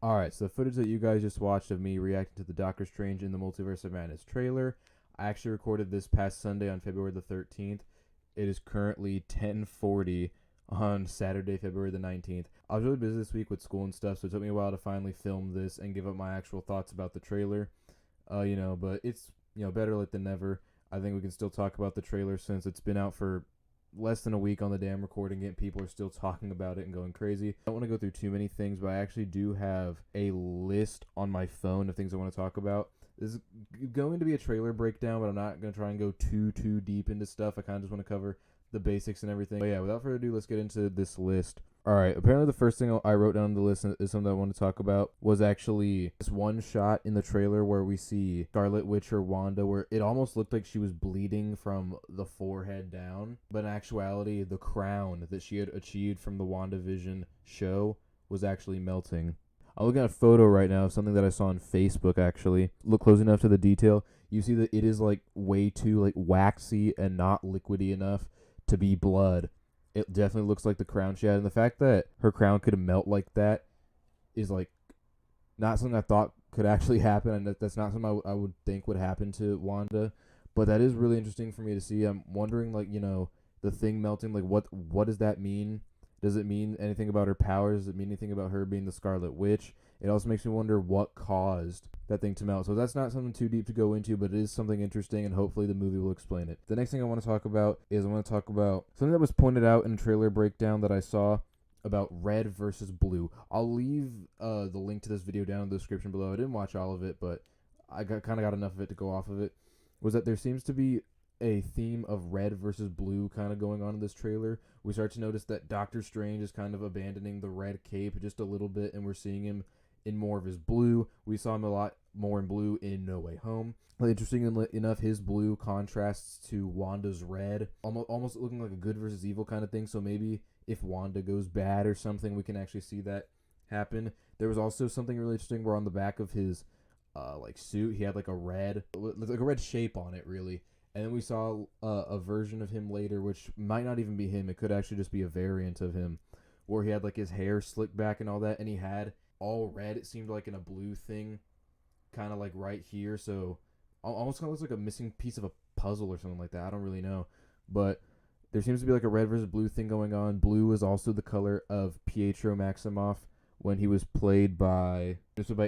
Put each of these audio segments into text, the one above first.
Alright, so the footage that you guys just watched of me reacting to the Doctor Strange in the Multiverse of Madness trailer, I actually recorded this past Sunday on February the 13th. It is currently 10:40 on Saturday, February the 19th. I was really busy this week with school and stuff, so it took me a while to finally film this and give up my actual thoughts about the trailer. But it's, better late than never. I think we can still talk about the trailer since it's been out for less than a week on the damn recording it. People are still talking about it and going crazy. I don't want to go through too many things, but I actually do have a list on my phone of things I want to talk about. This is going to be a trailer breakdown, but I'm not going to try and go too deep into stuff. I kind of just want to cover the basics and everything. But yeah, without further ado, let's get into this list. Alright, apparently the first thing I wrote down on the list is something I want to talk about was actually this one shot in the trailer where we see Scarlet Witch or Wanda where it almost looked like she was bleeding from the forehead down. But in actuality, the crown that she had achieved from the WandaVision show was actually melting. I'm looking at a photo right now of something that I saw on Facebook actually. Look close enough to the detail. You see that it is like way too like waxy and not liquidy enough to be blood. It definitely looks like the crown she had, and the fact that her crown could melt like that is like not something I thought could actually happen, and that's not something I would think would happen to Wanda. But that is really interesting for me to see. I'm wondering, like, the thing melting, like what does that mean? Does it mean anything about her powers? Does it mean anything about her being the Scarlet Witch? It also makes me wonder what caused that thing to melt. So that's not something too deep to go into, but it is something interesting, and hopefully the movie will explain it. The next thing I want to talk about is I want to talk about something that was pointed out in a trailer breakdown that I saw about red versus blue. I'll leave the link to this video down in the description below. I didn't watch all of it, but I kind of got enough of it to go off of it. Was that there seems to be a theme of red versus blue kind of going on in this trailer. We start to notice that Doctor Strange is kind of abandoning the red cape just a little bit, and we're seeing him in more of his blue. We saw him a lot more in blue in No Way Home. Interesting enough, his blue contrasts to Wanda's red, almost looking like a good versus evil kind of thing. So maybe if Wanda goes bad or something, we can actually see that happen. There was also something really interesting where on the back of his suit, he had like a red shape on it, really. And then we saw a version of him later, which might not even be him. It could actually just be a variant of him, where he had like his hair slicked back and all that, and he had all red. It seemed like in a blue thing, kind of like right here. So almost kind of looks like a missing piece of a puzzle or something like that. I don't really know, but there seems to be like a red versus blue thing going on. Blue is also the color of Pietro Maximoff when he was played by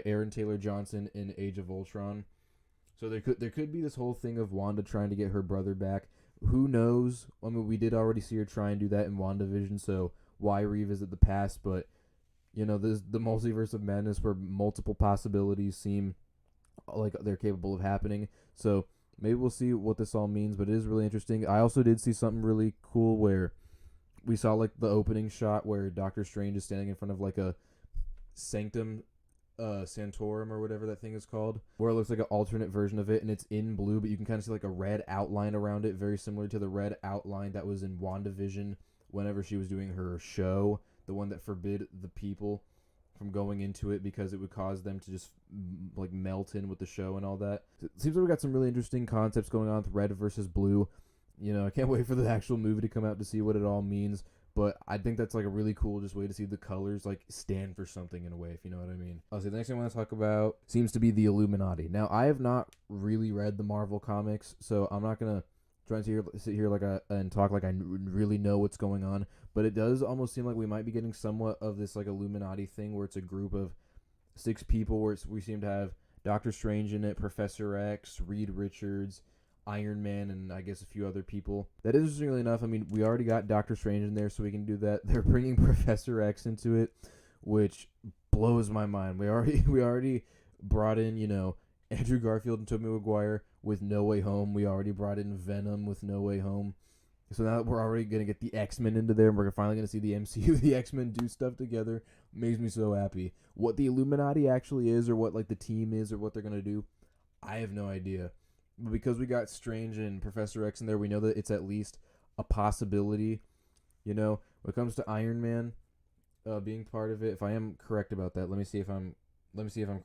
Aaron Taylor Johnson in Age of Ultron. So there could be this whole thing of Wanda trying to get her brother back. Who knows? I mean, we did already see her try and do that in WandaVision, so why revisit the past? But this the Multiverse of Madness, where multiple possibilities seem like they're capable of happening. So maybe we'll see what this all means. But it is really interesting. I also did see something really cool where we saw like the opening shot where Doctor Strange is standing in front of like a sanctum Santorum or whatever that thing is called, where it looks like an alternate version of it, and it's in blue, but you can kind of see like a red outline around it, very similar to the red outline that was in WandaVision whenever she was doing her show, the one that forbid the people from going into it because it would cause them to just like melt in with the show and all that. It seems like we got some really interesting concepts going on with red versus blue. I can't wait for the actual movie to come out to see what it all means. But I think that's like a really cool just way to see the colors like stand for something in a way, if you know what I mean. I'll say the next thing I want to talk about seems to be the Illuminati. Now, I have not really read the Marvel comics, so I'm not gonna try and sit here and talk like I really know what's going on. But it does almost seem like we might be getting somewhat of this like Illuminati thing where it's a group of 6 people where we seem to have Doctor Strange in it, Professor X, Reed Richards, Iron Man, and I guess a few other people. That is interestingly enough, I mean, we already got Doctor Strange in there, so we can do that. They're bringing Professor X into it, which blows my mind. We already brought in, Andrew Garfield and Tobey Maguire with No Way Home. We already brought in Venom with No Way Home. So now that we're already going to get the X-Men into there, and we're finally going to see the MCU, the X-Men do stuff together, makes me so happy. What the Illuminati actually is, or what like the team is, or what they're going to do, I have no idea. But because we got Strange and Professor X in there, we know that it's at least a possibility. When it comes to Iron Man being part of it, if I am correct about that, let me see if I'm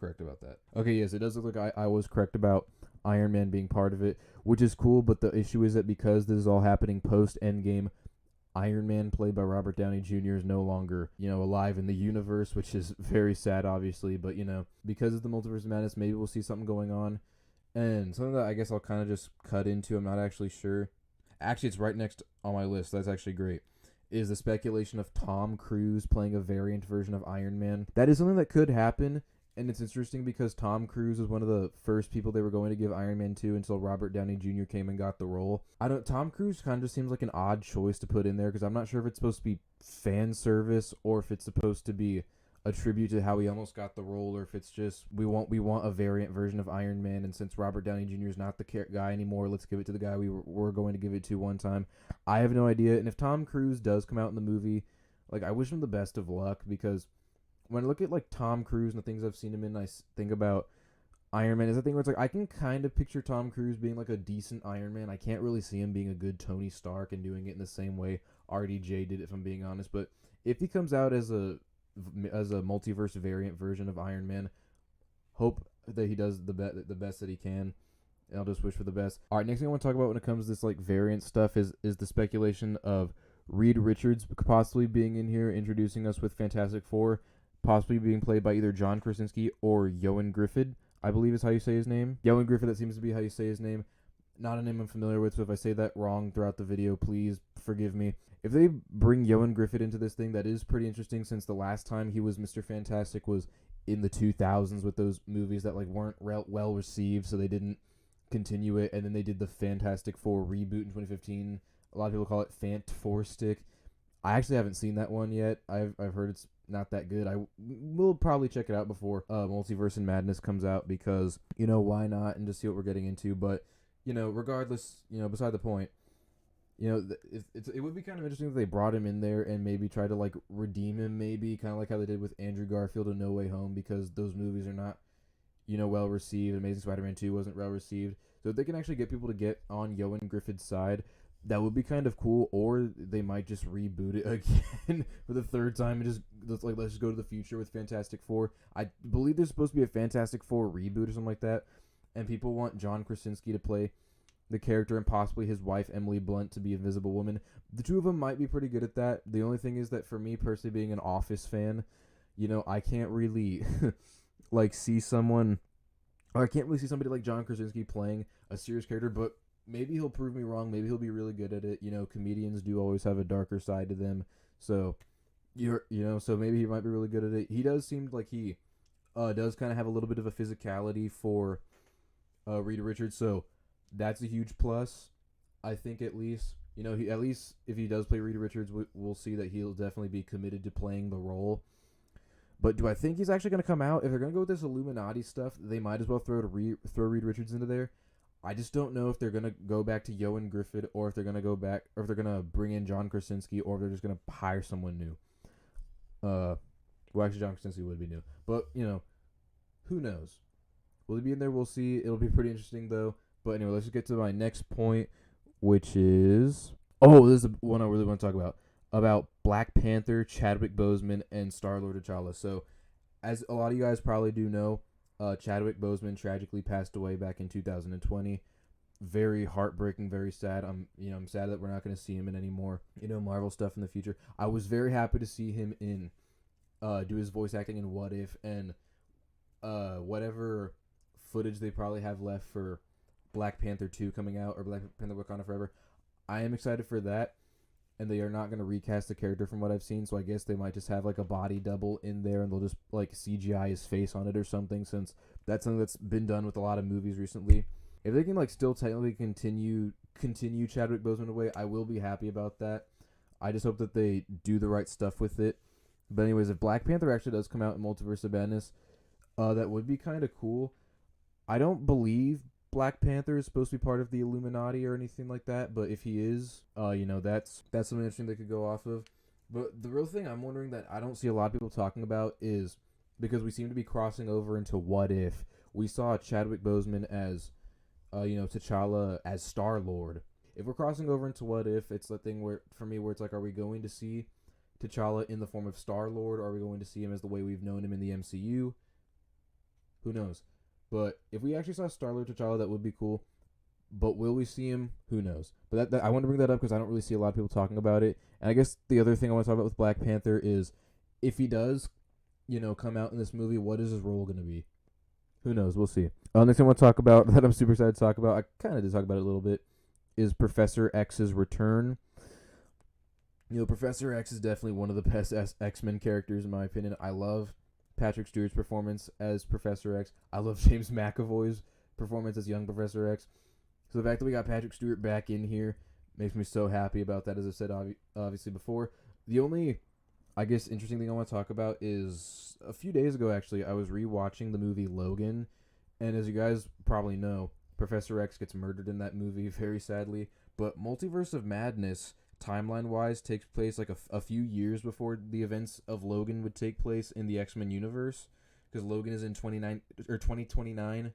correct about that. Okay, yes, it does look like I was correct about Iron Man being part of it, which is cool. But the issue is that because this is all happening post Endgame, Iron Man, played by Robert Downey Jr., is no longer, alive in the universe, which is very sad, obviously. But, because of the Multiverse of Madness, maybe we'll see something going on. And something that I guess I'll kind of just cut into, I'm not actually sure. Actually, it's right next on my list. That's actually great. Is the speculation of Tom Cruise playing a variant version of Iron Man. That is something that could happen. And it's interesting because Tom Cruise was one of the first people they were going to give Iron Man to until Robert Downey Jr. came and got the role. Tom Cruise kind of just seems like an odd choice to put in there because I'm not sure if it's supposed to be fan service or if it's supposed to be a tribute to how he almost got the role, or if it's just we want a variant version of Iron Man, and since Robert Downey Jr. is not the guy anymore, let's give it to the guy we were going to give it to one time. I have no idea. And if Tom Cruise does come out in the movie, I wish him the best of luck, because when I look at Tom Cruise and the things I've seen him in, I think about Iron Man is a thing where it's I can kind of picture Tom Cruise being a decent Iron Man. I can't really see him being a good Tony Stark and doing it in the same way RDJ did, if I'm being honest. But if he comes out as a multiverse variant version of Iron Man, hope that he does the best that he can. And I'll just wish for the best. All right, next thing I want to talk about when it comes to this variant stuff is the speculation of Reed Richards possibly being in here, introducing us with Fantastic Four, possibly being played by either John Krasinski or Ioan Gruffudd, I believe is how you say his name. Ioan Gruffudd, that seems to be how you say his name. Not a name I'm familiar with, so if I say that wrong throughout the video, please forgive me. If they bring Ioan Gruffudd into this thing, that is pretty interesting, since the last time he was Mr. Fantastic was in the 2000s with those movies that weren't well received, so they didn't continue it, and then they did the Fantastic Four reboot in 2015. A lot of people call it Fant Four Stick. I actually haven't seen that one yet. I've heard it's not that good. I will probably check it out before Multiverse of Madness comes out, because why not, and just see what we're getting into. But regardless, beside the point, it would be kind of interesting if they brought him in there and maybe try to redeem him, maybe kind of like how they did with Andrew Garfield in No Way Home, because those movies are not well received. Amazing Spider-Man 2 wasn't well received, so if they can actually get people to get on Ioan Gruffudd's side, that would be kind of cool. Or they might just reboot it again for the third time and just let's just go to the future with Fantastic Four. I believe there's supposed to be a Fantastic Four reboot or something like that, and people want John Krasinski to play the character and possibly his wife Emily Blunt to be Invisible Woman. The two of them might be pretty good at that. The only thing is that for me personally, being an Office fan, I can't really see someone, or I can't really see somebody like John Krasinski playing a serious character. But maybe he'll prove me wrong. Maybe he'll be really good at it. Comedians do always have a darker side to them. So so maybe he might be really good at it. He does seem like he does kind of have a little bit of a physicality for Reed Richards. So that's a huge plus. I think at least, at least if he does play Reed Richards, we'll see that he'll definitely be committed to playing the role. But do I think he's actually going to come out? If they're going to go with this Illuminati stuff, they might as well throw Reed Richards into there. I just don't know if they're going to go back to Ioan Gruffudd, or if they're going to go back, or if they're going to bring in John Krasinski, or if they're just going to hire someone new. Well, actually, John Krasinski would be new. But, who knows? Will he be in there? We'll see. It'll be pretty interesting, though. But anyway, let's just get to my next point, which is... Oh, this is the one I really want to talk about Black Panther, Chadwick Boseman, and Star-Lord T'Challa. So, as a lot of you guys probably do know, Chadwick Boseman tragically passed away back in 2020. Very heartbreaking, very sad. I'm sad that we're not going to see him in any more, Marvel stuff in the future. I was very happy to see him in, do his voice acting in What If, and whatever footage they probably have left for Black Panther 2 coming out, or Black Panther Wakanda Forever. I am excited for that, and they are not going to recast the character from what I've seen, so I guess they might just have a body double in there, and they'll just CGI his face on it or something, since that's something that's been done with a lot of movies recently. If they can still technically continue Chadwick Boseman away, I will be happy about that. I just hope that they do the right stuff with it. But anyways, if Black Panther actually does come out in Multiverse of Madness, that would be kind of cool. I don't believe Black Panther is supposed to be part of the Illuminati or anything like that, but if he is, that's something interesting they could go off of. But the real thing I'm wondering that I don't see a lot of people talking about is, because we seem to be crossing over into What If, we saw Chadwick Boseman as, T'Challa as Star-Lord. If we're crossing over into What If, it's the thing where, for me, where it's are we going to see T'Challa in the form of Star-Lord, or are we going to see him as the way we've known him in the MCU? Who knows? But if we actually saw Star-Lord T'Challa, that would be cool. But will we see him? Who knows? But that I want to bring that up because I don't really see a lot of people talking about it. And I guess the other thing I want to talk about with Black Panther is if he does, come out in this movie, what is his role going to be? Who knows? We'll see. Next thing I want to talk about that I'm super excited to talk about, I kind of did talk about it a little bit, is Professor X's return. Professor X is definitely one of the best X-Men characters in my opinion. I love Patrick Stewart's performance as Professor X. I love James McAvoy's performance as young Professor X. So the fact that we got Patrick Stewart back in here makes me so happy about that, as I said obviously before. The only, I guess, interesting thing I want to talk about is a few days ago, actually, I was rewatching the movie Logan, and as you guys probably know, Professor X gets murdered in that movie, very sadly, but Multiverse of Madness, timeline-wise, takes place like a few years before the events of Logan would take place in the X-Men universe, because Logan is in 2029,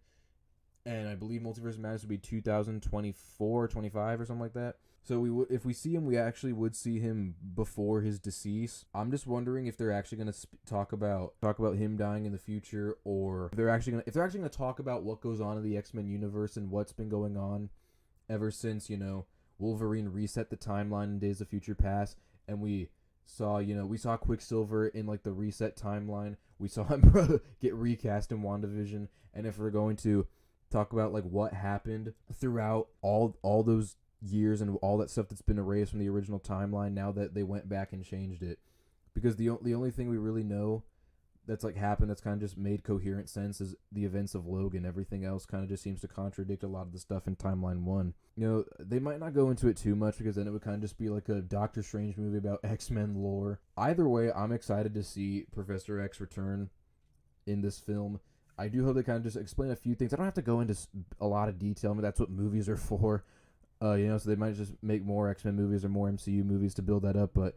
and I believe Multiverse of Madness would be 2024, 25, or something like that. So if we see him, we actually would see him before his decease. I'm just wondering if they're actually going to talk about him dying in the future, or if they're actually going to talk about what goes on in the X-Men universe and what's been going on ever since Wolverine reset the timeline in Days of Future Past, and we saw Quicksilver in like the reset timeline. We saw him get recast in WandaVision, and if we're going to talk about like what happened throughout all those years and all that stuff that's been erased from the original timeline now that they went back and changed it, because the only thing we really know that's like happened that's kind of just made coherent sense is the events of Logan. Everything else kind of just seems to contradict a lot of the stuff in timeline 1. They might not go into it too much because then it would kind of just be like a Doctor Strange movie about X-Men lore. Either way, I'm excited to see Professor X return in this film. I do hope they kind of just explain a few things. I don't have to go into a lot of detail. I mean, that's what movies are for. So they might just make more X-Men movies or more MCU movies to build that up. But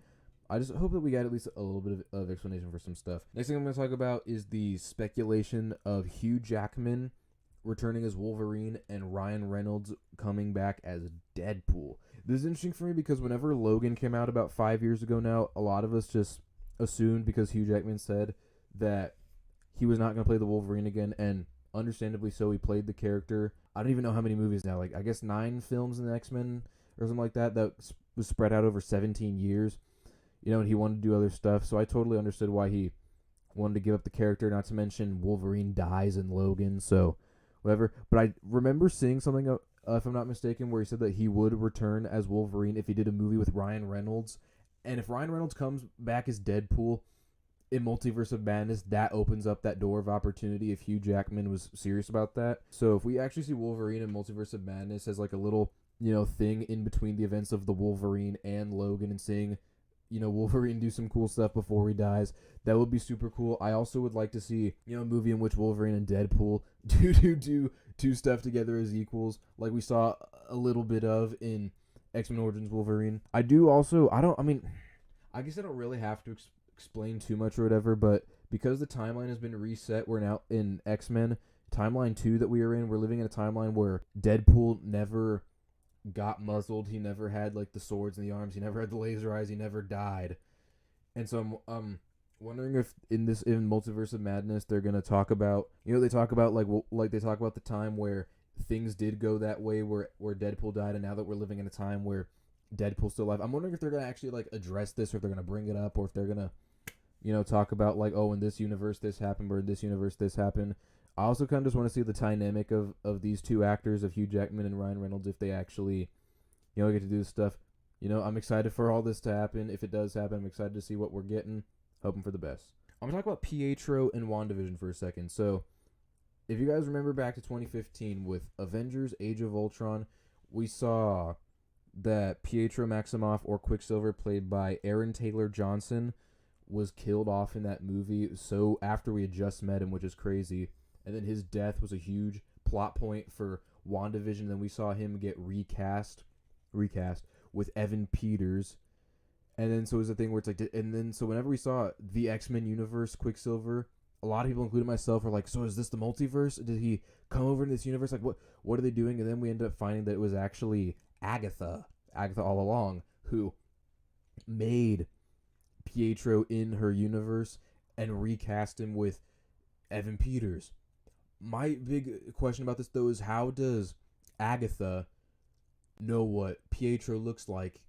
I just hope that we got at least a little bit of explanation for some stuff. Next thing I'm going to talk about is the speculation of Hugh Jackman returning as Wolverine and Ryan Reynolds coming back as Deadpool. This is interesting for me because whenever Logan came out about 5 years ago now, a lot of us just assumed, because Hugh Jackman said that he was not going to play the Wolverine again, and understandably so, he played the character. I don't even know how many movies now, like I guess 9 films in the X-Men or something like that was spread out over 17 years, and he wanted to do other stuff, so I totally understood why he wanted to give up the character, not to mention Wolverine dies in Logan, so whatever. But I remember seeing something, if I'm not mistaken, where he said that he would return as Wolverine if he did a movie with Ryan Reynolds, and if Ryan Reynolds comes back as Deadpool in Multiverse of Madness, that opens up that door of opportunity if Hugh Jackman was serious about that. So if we actually see Wolverine in Multiverse of Madness as like a little, thing in between the events of the Wolverine and Logan, and seeing, Wolverine do some cool stuff before he dies, that would be super cool. I also would like to see, a movie in which Wolverine and Deadpool do stuff together as equals, like we saw a little bit of in X-Men Origins Wolverine. I guess I don't really have to explain too much or whatever, but because the timeline has been reset, we're now in X-Men timeline 2 that we are in. We're living in a timeline where Deadpool never got muzzled. He never had like the swords in the arms. He never had the laser eyes. He never died. And so I'm wondering if in Multiverse of Madness they're gonna talk about, they talk about they talk about the time where things did go that way, where Deadpool died, and now that we're living in a time where Deadpool's still alive. I'm wondering if they're gonna actually like address this, or if they're gonna bring it up, or if they're gonna talk about like, oh, in this universe this happened, or in this universe this happened. I also kind of just want to see the dynamic of these two actors, of Hugh Jackman and Ryan Reynolds, if they actually, get to do this stuff. I'm excited for all this to happen. If it does happen, I'm excited to see what we're getting. Hoping for the best. I'm going to talk about Pietro and WandaVision for a second. So, if you guys remember back to 2015 with Avengers Age of Ultron, we saw that Pietro Maximoff, or Quicksilver, played by Aaron Taylor Johnson, was killed off in that movie. So after we had just met him, which is crazy, and then his death was a huge plot point for WandaVision. Then we saw him get recast with Evan Peters, and then so it was a thing where it's like, and then so whenever we saw the X-Men universe Quicksilver, a lot of people, including myself, were like, so is this the multiverse? Did he come over in this universe? Like, what are they doing? And then we ended up finding that it was actually Agatha all along, who made Pietro in her universe and recast him with Evan Peters. My big question about this, though, is how does Agatha know what Pietro looks like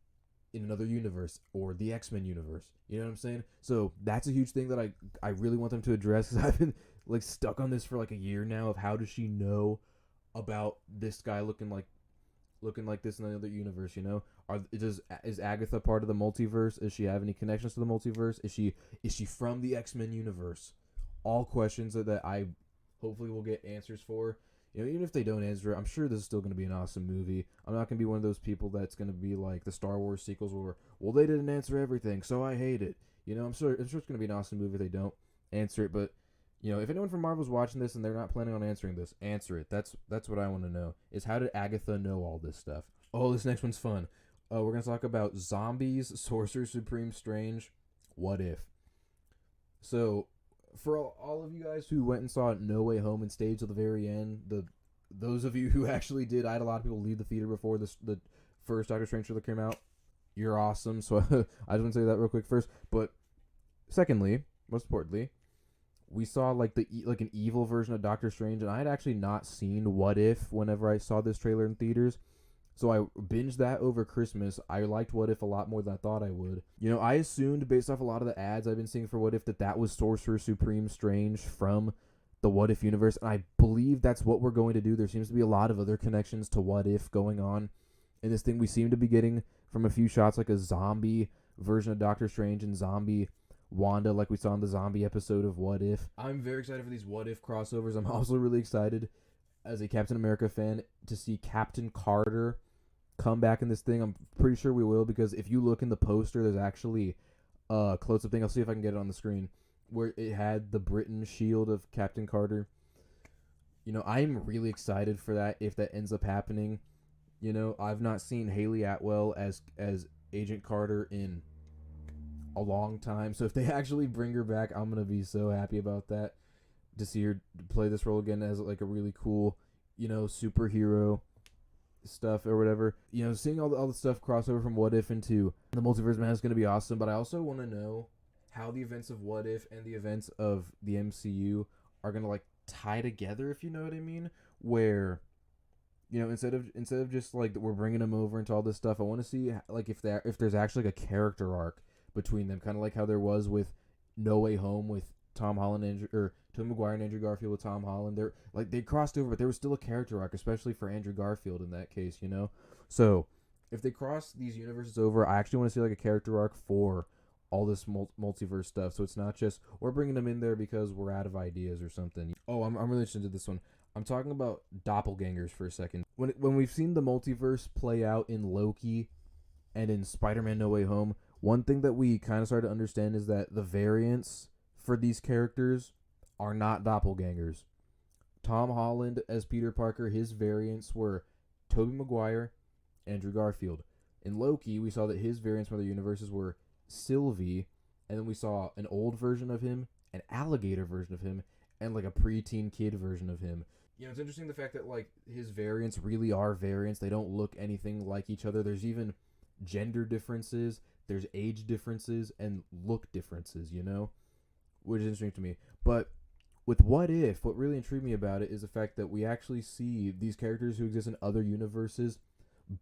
in another universe or the X-Men universe. You know what I'm saying? So that's a huge thing that I really want them to address, because I've been like stuck on this for like a year now of how does she know about this guy looking like this in another universe, you know? Is Agatha part of the multiverse? Does she have any connections to the multiverse? Is she from the X-Men universe? All questions that I hopefully will get answers for. You know, even if they don't answer it, I'm sure this is still going to be an awesome movie. I'm not going to be one of those people that's going to be like the Star Wars sequels where, well, they didn't answer everything, so I hate it. You know, I'm sure it's going to be an awesome movie if they don't answer it. But, you know, if anyone from Marvel's watching this and they're not planning on answering this, answer it. That's what I want to know, is how did Agatha know all this stuff? Oh, this next one's fun. We're going to talk about zombies, Sorcerer Supreme Strange, What If? So, for all of you guys who went and saw No Way Home and stayed till the very end, those of you who actually did, I had a lot of people leave the theater before the first Doctor Strange trailer came out. You're awesome. So I just want to say that real quick first. But secondly, most importantly, we saw like an evil version of Doctor Strange, and I had actually not seen What If whenever I saw this trailer in theaters. So I binged that over Christmas. I liked What If a lot more than I thought I would. You know, I assumed based off a lot of the ads I've been seeing for What If that was Sorcerer Supreme Strange from the What If universe, and I believe that's what we're going to do. There seems to be a lot of other connections to What If going on in this thing. We seem to be getting from a few shots like a zombie version of Doctor Strange and zombie Wanda like we saw in the zombie episode of What If. I'm very excited for these What If crossovers. I'm also really excited as a Captain America fan to see Captain Carter come back in this thing. I'm pretty sure we will, because if you look in the poster, there's actually a close-up thing. I'll see if I can get it on the screen, where it had the Britain shield of Captain Carter. You know, I'm really excited for that if that ends up happening. You know, I've not seen Haley Atwell as Agent Carter in a long time. So if they actually bring her back, I'm going to be so happy about that. To see her play this role again as like a really cool, you know, superhero stuff or whatever. You know, seeing all the stuff crossover from What If into the Multiverse of Madness is going to be awesome. But I also want to know how the events of What If and the events of the MCU are going to like tie together, if you know what I mean, where, you know, instead of just like we're bringing them over into all this stuff, I want to see like if there's actually like a character arc between them, kind of like how there was with No Way Home with Tom Holland or Tobey Maguire and Andrew Garfield with Tom Holland. They're like they crossed over, but there was still a character arc, especially for Andrew Garfield in that case, you know. So if they cross these universes over, I actually want to see like a character arc for all this multiverse stuff. So it's not just we're bringing them in there because we're out of ideas or something. Oh, I'm really interested in this one. I'm talking about doppelgangers for a second. When we've seen the multiverse play out in Loki and in Spider-Man No Way Home, one thing that we kind of started to understand is that the variants for these characters are not doppelgangers. Tom Holland as Peter Parker, his variants were Tobey Maguire, Andrew Garfield. In Loki, we saw that his variants from other universes were Sylvie, and then we saw an old version of him, an alligator version of him, and like a preteen kid version of him. You know, it's interesting the fact that like his variants really are variants. They don't look anything like each other. There's even gender differences, there's age differences, and look differences, you know? Which is interesting to me. But with What If, what really intrigued me about it is the fact that we actually see these characters who exist in other universes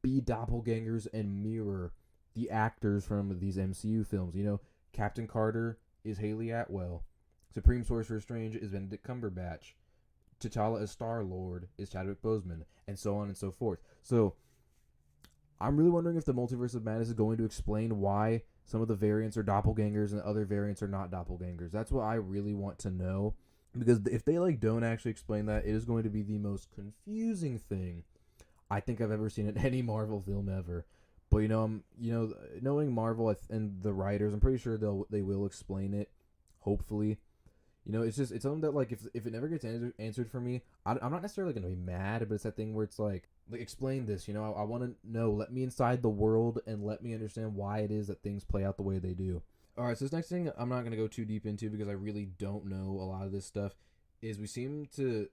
be doppelgangers and mirror the actors from these MCU films. You know, Captain Carter is Haley Atwell. Supreme Sorcerer Strange is Benedict Cumberbatch. T'Challa as Star-Lord is Chadwick Boseman, and so on and so forth. So I'm really wondering if the Multiverse of Madness is going to explain why some of the variants are doppelgangers and other variants are not doppelgangers. That's what I really want to know. Because if they like don't actually explain that, it is going to be the most confusing thing I think I've ever seen in any Marvel film ever. But knowing Marvel and the writers, I'm pretty sure they will explain it. Hopefully, it's something that like if it never gets answered for me, I'm not necessarily gonna be mad, but it's that thing where it's like explain this. I want to know. Let me inside the world and let me understand why it is that things play out the way they do. All right, so this next thing I'm not gonna go too deep into because I really don't know a lot of this stuff. Is we seem to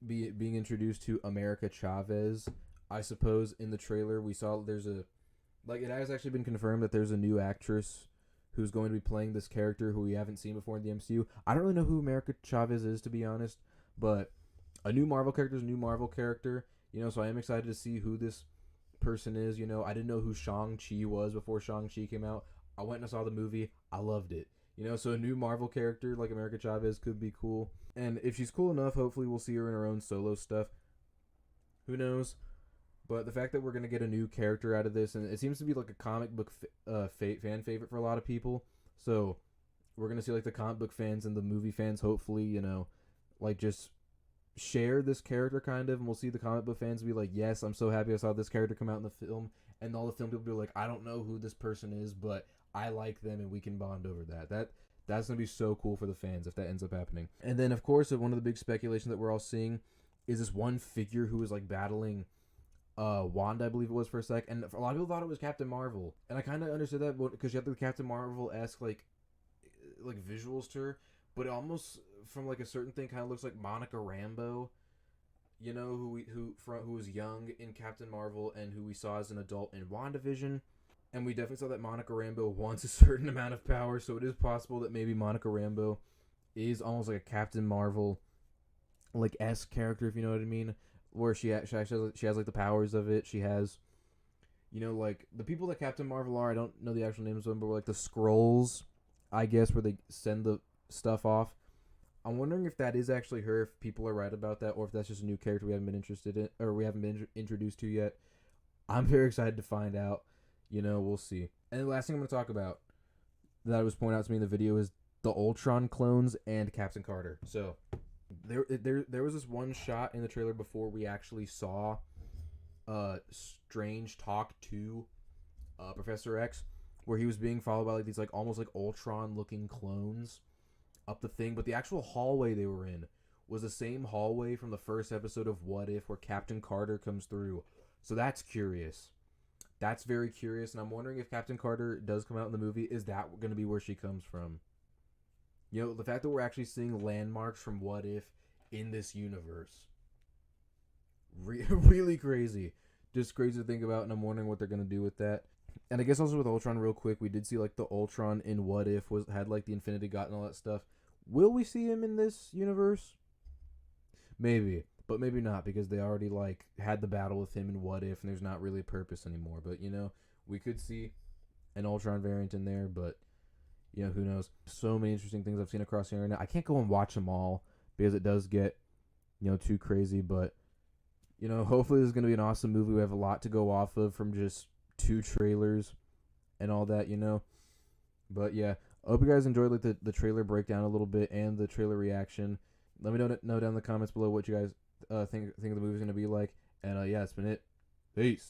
be being introduced to America Chavez. I suppose in the trailer we saw it has actually been confirmed that there's a new actress who's going to be playing this character who we haven't seen before in the MCU. I don't really know who America Chavez is, to be honest, but a new Marvel character is a new Marvel character. So I am excited to see who this person is. I didn't know who Shang-Chi was before Shang-Chi came out. I went and saw the movie. I loved it. So a new Marvel character like America Chavez could be cool. And if she's cool enough, hopefully we'll see her in her own solo stuff. Who knows? But the fact that we're going to get a new character out of this, and it seems to be like a comic book fan favorite for a lot of people. So we're going to see like the comic book fans and the movie fans, hopefully, like just share this character kind of. And we'll see the comic book fans be like, yes, I'm so happy I saw this character come out in the film. And all the film people be like, I don't know who this person is, but I like them and we can bond over that. That's going to be so cool for the fans if that ends up happening. And then, of course, one of the big speculations that we're all seeing is this one figure who is like battling Wanda, I believe it was for a sec, and a lot of people thought it was Captain Marvel, and I kind of understood that because you have the Captain Marvel-esque like visuals to her, but it almost from like a certain thing kind of looks like Monica Rambeau, who was young in Captain Marvel and who we saw as an adult in WandaVision, and we definitely saw that Monica Rambeau wants a certain amount of power, so it is possible that maybe Monica Rambeau is almost like a Captain Marvel like esque character, if you know what I mean. Where she has like the powers of it. She has, like the people that Captain Marvel are. I don't know the actual names of them, but like the Skrulls, I guess, where they send the stuff off. I'm wondering if that is actually her. If people are right about that, or if that's just a new character we haven't been interested in, or we haven't been introduced to yet. I'm very excited to find out. We'll see. And the last thing I'm going to talk about that was pointed out to me in the video is the Ultron clones and Captain Carter. So There was this one shot in the trailer before we actually saw Strange talk to Professor X, where he was being followed by like these like almost like Ultron looking clones up the thing, but the actual hallway they were in was the same hallway from the first episode of What If, where Captain Carter comes through. So that's curious. That's very curious, and I'm wondering if Captain Carter does come out in the movie, is that going to be where she comes from? The fact that we're actually seeing landmarks from What If in this universe. Really crazy. Just crazy to think about, and I'm wondering what they're going to do with that. And I guess also with Ultron, real quick, we did see like the Ultron in What If had like the Infinity Gauntlet and all that stuff. Will we see him in this universe? Maybe, but maybe not, because they already like had the battle with him in What If, and there's not really a purpose anymore. But we could see an Ultron variant in there, but who knows? So many interesting things I've seen across the internet. I can't go and watch them all because it does get, too crazy. But, hopefully this is going to be an awesome movie. We have a lot to go off of from just 2 trailers and all that, But, yeah, I hope you guys enjoyed like the trailer breakdown a little bit and the trailer reaction. Let me know down in the comments below what you guys think the movie's going to be like. And, yeah, that's been it. Peace.